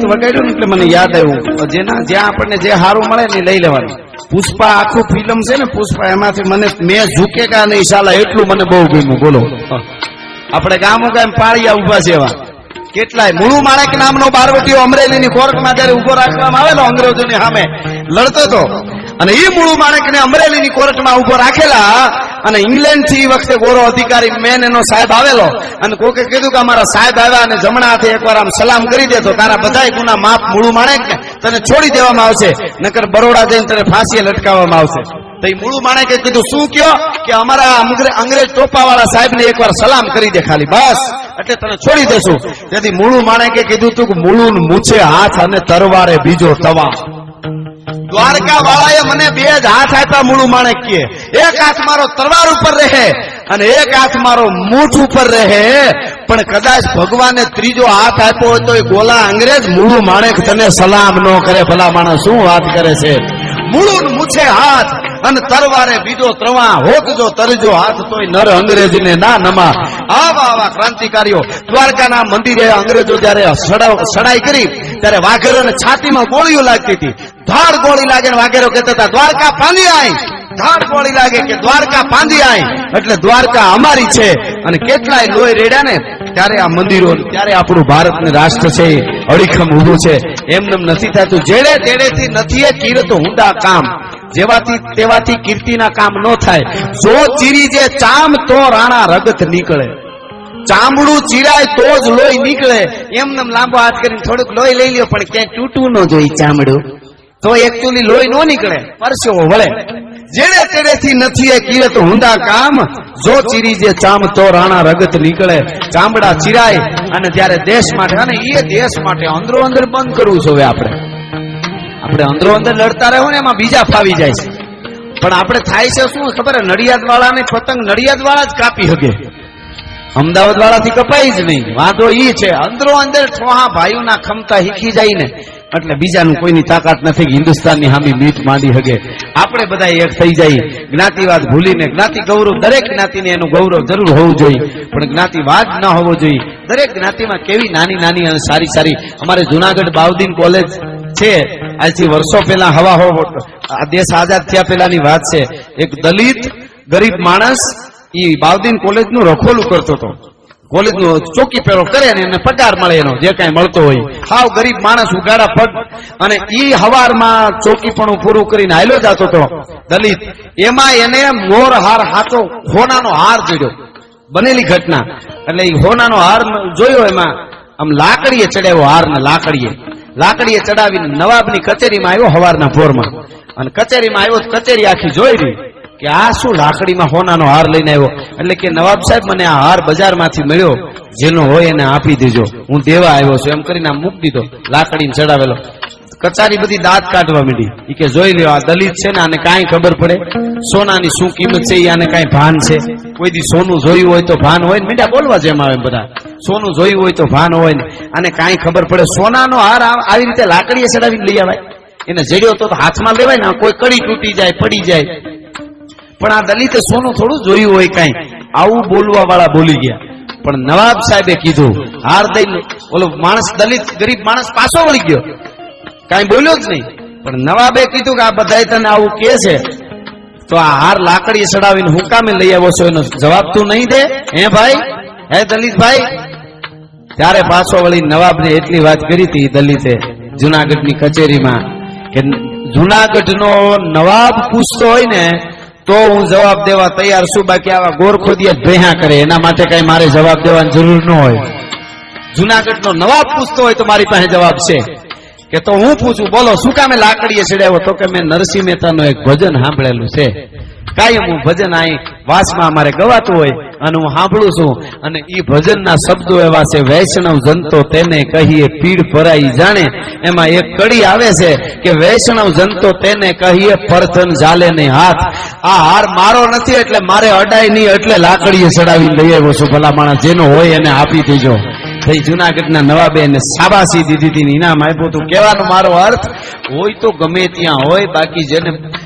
ગીત વગાડ્યું ને એટલે મને યાદ આવ્યું, જ્યાં આપણને જે સારું મળે ને લઈ લેવાનું. પુષ્પા આખું ફિલ્મ છે ને પુષ્પા, એમાંથી મને મેં ઝૂકેગા નહીં સાલા એટલું મને બહુ ગમ્યું. બોલો, આપણે ગામો ગામ પાળિયા ઉભા છે એવા કેટલાય. મુળુ માણેક નામનો બારવટીઓ અમરેલીની કોર્ટમાં જયારે ઉભો રાખવામાં આવેલો અંગ્રેજોની સામે લડતો હતો, અને એ મુળુ માણેકને અમરેલીની કોર્ટમાં ઉભો રાખેલા, અને ઇંગ્લેન્ડ થી વખતે ગોરો અધિકારી મેન એનો સાહેબ આવેલો, અને કોકે કીધું કે અમારા સાહેબ આવ્યા અને જમણા હાથે એકવાર આમ સલામ કરી દે તો તારા બધાય ગુના માફ મુળુ માણેક ને તને છોડી દેવામાં આવશે, નકર બરોડા જઈને તને ફાંસીએ લટકાવવામાં આવશે. તો એ મુળુ માણેકે કીધું શું કયો કે અમારા અંગ્રેજ ટોપાવાળા સાહેબ ને એકવાર સલામ કરી દે ખાલી, બસ એટલે તને છોડી દેશું. તેથી મુળુ માણેકે કીધું તું કે મુળુ મૂછે હાથ અને તરવારે બીજો તવા. દ્વારકા વાળાએ મને બે જ હાથ આપ્યા મુળુ માણેક કે, એક હાથ મારો તરવાર ઉપર રહે અને એક હાથ મારો મૂઠ ઉપર રહે, પણ કદાચ ભગવાને ત્રીજો હાથ આપ્યો હોય તો એ ગોલા અંગ્રેજ મુળુ માણેક તને સલામ ન કરે. ભલા માણસ શું વાત કરે છે. મુળુ મૂછે હાથ અને તરવારે બીજો ત્રવા, હોકજો તરજો હાથ તોય નર અંગ્રેજને ના નમા. આવા આવા ક્રાંતિકારીઓ દ્વારકાના મંદિરે અંગ્રેજો જયારે સડાઈ કરી ત્યારે વાઘેરોને છાતીમાં ગોળીઓ લાગતી હતી. ધાડ ગોળી લાગે ને વાઘેરો કહેતા હતા દ્વારકા પાંધી આઈ, ધાડ ગોળી લાગે કે દ્વારકા પાંધી આઈ, એટલે દ્વારકા અમારી છે. અને કેટલાય લોહી રેડ્યા ને ત્યારે આ મંદિરો, ત્યારે આપણું ભારત ને રાષ્ટ્ર છે અડીખમ ઉભું છે. એમને નથી થતું. જેડે તેડેથી નથી એ કીર્ત હુંડા કામ, જેવાથી તેવાથી કીર્તિના કામ ન થાય. જો ચીરી જે ચામ તો રાણા રગત નીકળે, ચામડું ચીરાય તો જ લોહી નીકળે. એમને લાંબો હાથ કરીને થોડુંક લોહી લઈ લ્યો, પણ ક્યાંય તૂટવું ન જોઈએ ચામડું, તો એકચ્યુઅલી લોહી ન નીકળે, પરસેવો વળે. જેડે તેડેથી નથી એ કીરત હુંડા કામ, જો ચીરી જે ચામ તો રાણા રગત નીકળે. ચામડા ચીરાય અને ત્યારે દેશ માટે, અને એ દેશ માટે અંદરો અંદર બંધ કરવું જોઈએ. આપણે અંદરો અંદર લડતા રહ્યો ને એમાં બીજા ફાવી જાય છે. પણ આપણે થાય છે શું ખબર, નડિયાદ વાળાને પતંગ નડિયાદ વાળા જ કાપી શકે, અમદાવાદ વાળાથી કપાય જ નહીં. વાંધો ઈ છે અંદરો અંદર ઠોહા ભાઈઓના ખમતા હીખી જાય ને એટલે બીજાનું કોઈની તાકાત નથી કે હિન્દુસ્તાનની હામી મીટ માંડી હગે. આપણે બધા એક થઈ જાય, જ્ઞાતિવાદ ભૂલીને જ્ઞાતિ ગૌરવ, દરેક જ્ઞાતિને એનું ગૌરવ જરૂર હોવું જોઈએ, પણ જ્ઞાતિવાદ ન હોવો જોઈએ. દરેક જ્ઞાતિમાં કેવી નાની નાની અને સારી સારી, અમારે જુનાગઢ બાઉદીન કોલેજ છે, આજથી વર્ષો પહેલા આ દેશ આઝાદ થયા પહેલાની વાત છે. એક દલિત ગરીબ માણસ ઈ બાઉદીન કોલેજ નું રખોલું કરતો હતો. કોલેજ નું ચોકી પેરો કરે ને એને પગાર મળે, એનો જે કઈ મળતો હોય. હાવ ગરીબ માણસ, ઉગાડા પગ, અને ઈ હવારમાં ચોકી પણ પૂરું કરીને હાલ્યો જતો હતો દલિત. એમાં એને મોર હાર હાથો હોનાનો હાર જોયો, બનેલી ઘટના. એટલે ઈ હોનાનો હાર જોયો, એમાં આમ લાકડીએ ચડાવ્યો હાર ને, લાકડીએ ચડાવીને નવાબની કચેરીમાં આવ્યો હવારના ભોરમાં, અને કચેરીમાં આવ્યો કચેરી આખી જોઈ રહી કે આ શું લાકડીમાં હોનાનો હાર લઈને આવ્યો. એટલે કે નવાબ સાહેબ મને આ હાર બજારમાંથી મળ્યો, જેનો હોય એને આપી દેજો, હું દેવા આવ્યો છું. એમ કરીને મૂકી દીધો લાકડીને ચડાવેલો. કચારી બધી દાંત કાઢવા માંડી. એ કે જોઈ લ્યો, આ દલિત છે ને આને કાંઈ ખબર પડે સોનાની શું કિંમત છે, આને કાંઈ ભાન છે? કોઈ દી સોનું જોયું હોય તો ભાન હોય ને, મીઠા બોલવા જેમ આવે બધા, સોનું જોયું હોય તો ભાન હોય ને, આને કાંઈ ખબર પડે? સોનાનો હાર આવી રીતે લાકડીએ ચડાવીને લઈ આવાય? એને જડ્યો તો હાથમાં લેવાય ને, કોઈ કડી તૂટી જાય, પડી જાય. પણ આ દલિતે સોનું થોડું જોયું હોય કાંઈ, આવું બોલવા વાળા બોલી ગયા. પણ નવાબ સાહેબે કીધું, હાર દઈને ઓલો માણસ, દલિત ગરીબ માણસ પાછો વળી ગયો, કાંઈ બોલ્યો જ નહીં. પણ નવાબે કીધું કે આ બધા તને આવું કે છે, તો આ હાર લાકડીએ ચડાવીને હું કામે લઈ આવ્યો છો, એનો જવાબ તું નહીં દે? હે ભાઈ, હે દલિત ભાઈ? ત્યારે પાછો વળી નવાબને એટલી વાત કરી હતી દલિતે જુનાગઢની કચેરીમાં કે જુનાગઢનો નવાબ પૂછતો હોય ને તો હું જવાબ દેવા તૈયાર છું, બાકી આવા ગોરખોદિયા જ ભેહા કરે, એના માટે કઈ મારે જવાબ દેવાની જરૂર ન હોય. જુનાગઢનો નવાબ પૂછતો હોય તો મારી પાસે જવાબ છે. કે તો હું પૂછું, બોલો શું કામે લાકડીએ ચડાવ્યો? તો કે મેં નરસિંહ મહેતાનું એક ભજન સાંભળેલું છે, કાયમ હું ભજન અહીં વાસમાં અમારે ગવાતું હોય અને હું સાંભળું છું, અને ઈ ભજનના શબ્દો એવા છે, વૈષ્ણવ જનતો તેને કહીએ પીડ ભરાઈ જાણે. એમાં એક કડી આવે છે કે વૈષ્ણવ જનતો તેને કહીએ પરધન ઝાલે ને હાથ. આ હાર મારો નથી એટલે મારે અડાય નહીં, એટલે લાકડીએ ચડાવીને લઈ આવ્યો છું. ભલા માણસ, જેનો હોય એને આપી દેજો. થઈ જુનાગઢના નવાબે એને શાબાશી દીધી હતી, ઇનામ આપ્યું હતું. કહેવાનો મારો અર્થ હોય તો ગમે ત્યાં હોય, બાકી જેને